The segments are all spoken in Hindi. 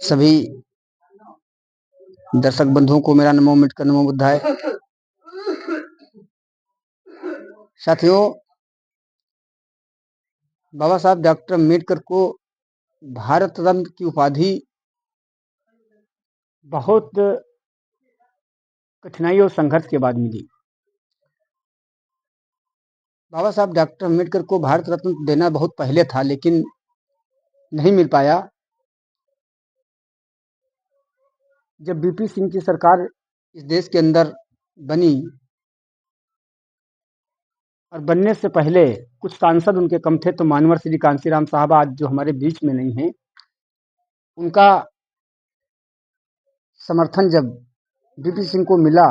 सभी दर्शक बंधुओं को मेरा नमो मिटकर नमो बुद्धाय। साथियों, बाबा साहब डॉक्टर अम्बेडकर को भारत रत्न की उपाधि बहुत कठिनाई और संघर्ष के बाद मिली। बाबा साहब डॉक्टर अम्बेडकर को भारत रत्न देना बहुत पहले था, लेकिन नहीं मिल पाया। जब बीपी सिंह की सरकार इस देश के अंदर बनी और बनने से पहले कुछ सांसद उनके कम थे, तो मानवर श्री कांसीराम साहब आज जो हमारे बीच में नहीं हैं, उनका समर्थन जब बीपी सिंह को मिला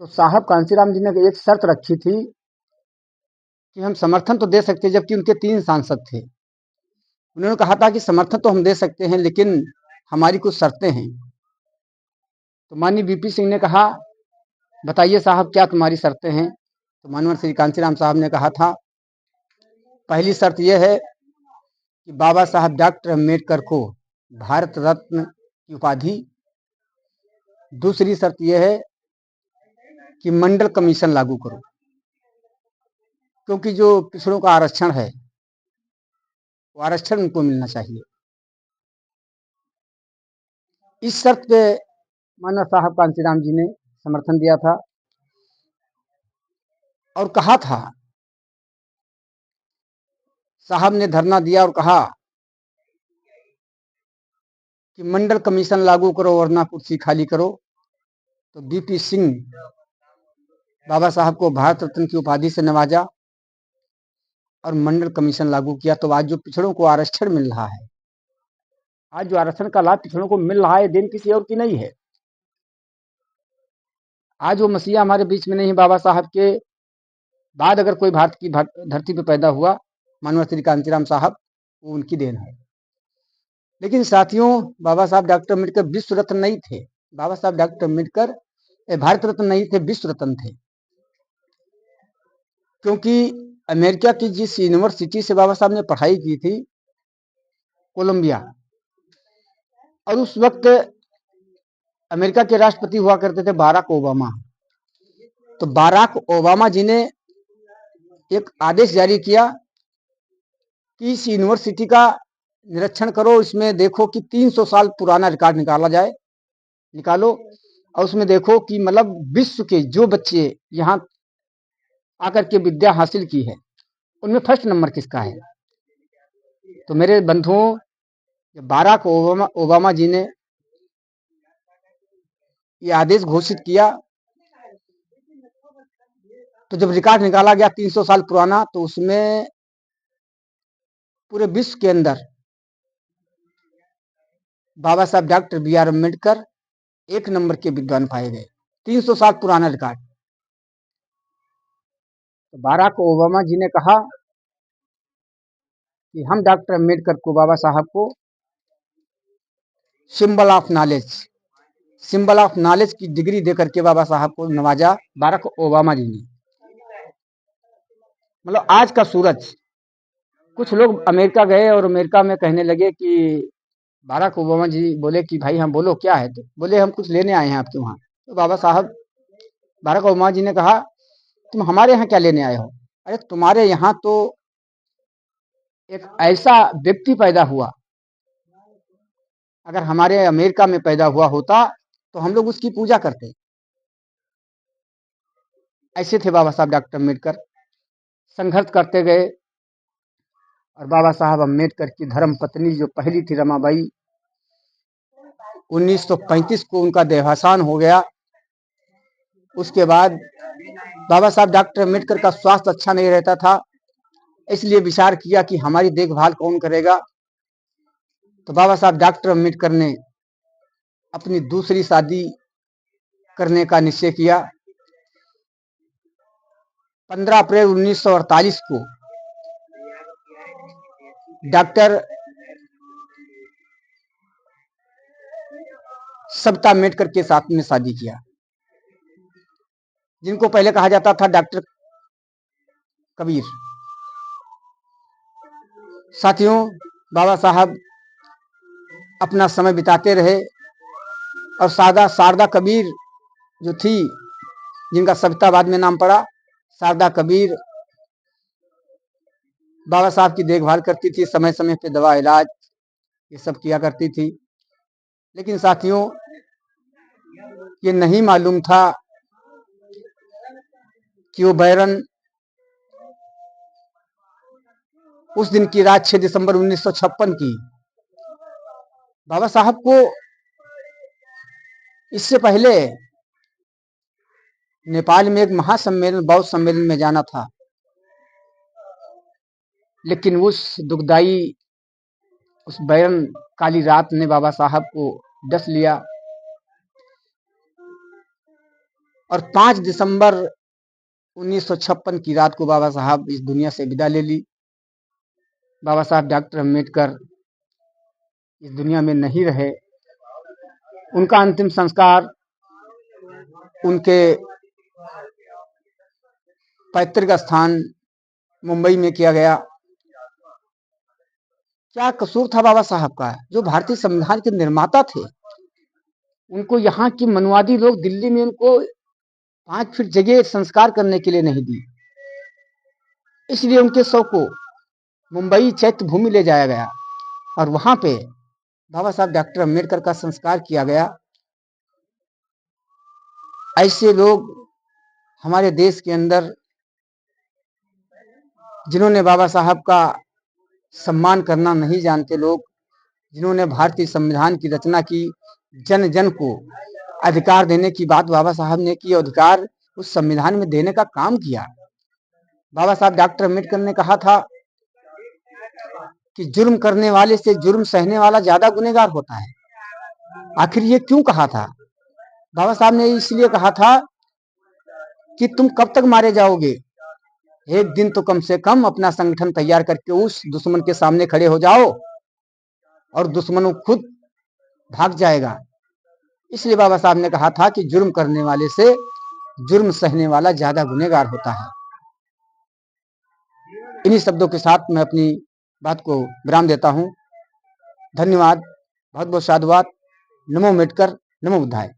तो साहब कांसीराम जी ने एक शर्त रखी थी कि हम समर्थन तो दे सकते, जबकि उनके 3 सांसद थे। उन्होंने कहा था कि समर्थन तो हम दे सकते हैं, लेकिन हमारी कुछ शर्तें हैं। तो माननीय बीपी सिंह ने कहा, बताइए साहब क्या तुम्हारी शर्तें हैं। तो मानवर श्री कांसीराम साहब ने कहा था, पहली शर्त यह है कि बाबा साहब डॉक्टर अम्बेडकर को भारत रत्न की उपाधि, दूसरी शर्त यह है कि मंडल कमीशन लागू करो, क्योंकि जो पिछड़ों का आरक्षण है वो आरक्षण उनको मिलना चाहिए। इस शर्त पे मानव साहब कांसीराम जी ने समर्थन दिया था और कहा था, साहब ने धरना दिया और कहा कि मंडल कमीशन लागू करो वरना कुर्सी खाली करो। तो बीपी सिंह बाबा साहब को भारत रत्न की उपाधि से नवाजा और मंडल कमीशन लागू किया। तो आज जो पिछड़ों को आरक्षण मिल रहा है, आज जो आरक्षण का लाभ पिछड़ों को मिल रहा है, दिन किसी और की नहीं है। आज वो मसीहा हमारे बीच में नहीं, बाबा साहब के बाद अगर कोई भारत की धरती पर पैदा हुआ, मानव श्री कांसीराम साहब, वो उनकी देन है। लेकिन साथियों, बाबा साहब डॉक्टर अम्बेडकर विश्व रत्न नहीं थे। बाबा साहब डॉक्टर अम्बेडकर भारत रत्न नहीं थे, विश्व रत्न थे। क्योंकि अमेरिका की जिस यूनिवर्सिटी से बाबा साहब ने पढ़ाई की थी, कोलंबिया, और उस वक्त अमेरिका के राष्ट्रपति हुआ करते थे बाराक ओबामा। तो बाराक ओबामा जी ने एक आदेश जारी किया कि इस यूनिवर्सिटी का निरीक्षण करो, इसमें देखो कि 300 साल पुराना रिकॉर्ड निकालो, और उसमें देखो कि मतलब विश्व के जो बच्चे यहाँ आकर के विद्या हासिल की है, उनमें फर्स्ट नंबर किसका है। तो मेरे बंधुओं, बाराक ओबामा जी ने ये आदेश घोषित किया, तो जब रिकॉर्ड निकाला गया 300 साल पुराना, तो उसमें पूरे विश्व के अंदर Baba Saheb doctor B R Ambedkar 1 number के विद्वान पाए गए। 300 साल पुराना रिकॉर्ड। तो बाराक ओबामा जी ने कहा कि हम डॉक्टर अम्बेडकर को, बाबा साहब को सिंबल ऑफ नॉलेज की डिग्री देकर के बाबा साहब को नवाजा बाराक ओबामा जी ने। मतलब आज का सूरज। कुछ लोग अमेरिका गए और अमेरिका में कहने लगे कि बाराक ओबामा जी बोले कि भाई हम, बोलो क्या है। तो बोले हम कुछ लेने आए हैं आपके वहाँ। तो बाराक ओबामा जी ने कहा, तुम हमारे यहाँ क्या लेने आए हो। अरे तुम्हारे यहाँ तो एक ऐसा व्यक्ति पैदा हुआ, अगर हमारे अमेरिका में पैदा हुआ होता तो हम लोग उसकी पूजा करते। ऐसे थे बाबा साहब डॉक्टर अम्बेडकर। संघर्ष करते गए और बाबा साहब अम्बेडकर की धर्म पत्नी जो पहली थी, रमाबाई, 1935 को उनका देहावसान हो गया। उसके बाद बाबा साहब डॉक्टर अम्बेडकर का स्वास्थ्य अच्छा नहीं रहता था, इसलिए विचार किया कि हमारी देखभाल कौन करेगा। तो बाबा साहब डॉक्टर अम्बेडकर ने अपनी दूसरी शादी करने का निश्चय किया। 15 अप्रैल 1948 को डॉक्टर सविता अम्बेडकर के साथ में शादी किया, जिनको पहले कहा जाता था डॉक्टर कबीर। साथियों, बाबा साहब अपना समय बिताते रहे। और शारदा कबीर जो थी, जिनका सविता बाद में नाम पड़ा, शारदा कबीर बाबा साहब की देखभाल करती थी, समय समय पे दवा इलाज ये सब किया करती थी। लेकिन साथियों, ये नहीं मालूम था कि वो बैरन उस दिन की रात 6 दिसंबर 1956 की, बाबा साहब को इससे पहले नेपाल में एक महासम्मेलन, बौद्ध सम्मेलन में जाना था। लेकिन उस दुखदाई, उस बैरन काली रात ने बाबा साहब को डस लिया और 5 दिसंबर 1956 की रात को बाबा साहब इस दुनिया से विदा ले ली। बाबा साहब डॉक्टर अम्बेडकर इस दुनिया में नहीं रहे। उनका अंतिम संस्कार उनके पैतृक स्थान मुंबई में किया गया। क्या कसूर था बाबा साहब का, जो भारतीय संविधान के निर्माता थे? उनको यहाँ की मनुवादी लोग दिल्ली में उनको 5 फीट जगह संस्कार करने के लिए नहीं दी, इसलिए उनके शव को मुंबई चैत्य भूमि ले जाया गया और वहां पे बाबा साहब डॉक्टर अम्बेडकर का संस्कार किया गया। ऐसे लोग हमारे देश के अंदर, जिन्होंने बाबा साहब का सम्मान करना नहीं जानते लोग, जिन्होंने भारतीय संविधान की रचना की, जन जन को अधिकार देने की बात बाबा साहब ने की, अधिकार उस संविधान में देने का काम किया। बाबा साहब डॉक्टर अम्बेडकर ने कहा था कि जुर्म करने वाले से जुर्म सहने वाला ज्यादा गुनहगार होता है। आखिर ये क्यों कहा था? बाबा साहब ने इसलिए कहा था कि तुम कब तक मारे जाओगे, एक दिन तो कम से कम अपना संगठन तैयार करके उस दुश्मन के सामने खड़े हो जाओ और दुश्मन खुद भाग जाएगा। इसलिए बाबा साहब ने कहा था कि जुर्म करने वाले से जुर्म सहने वाला ज्यादा गुनहगार होता है। इन्हीं शब्दों के साथ मैं अपनी बात को विराम देता हूं। धन्यवाद, बहुत बहुत साधुवाद। नमो अम्बेडकर, नमो बुद्धाय।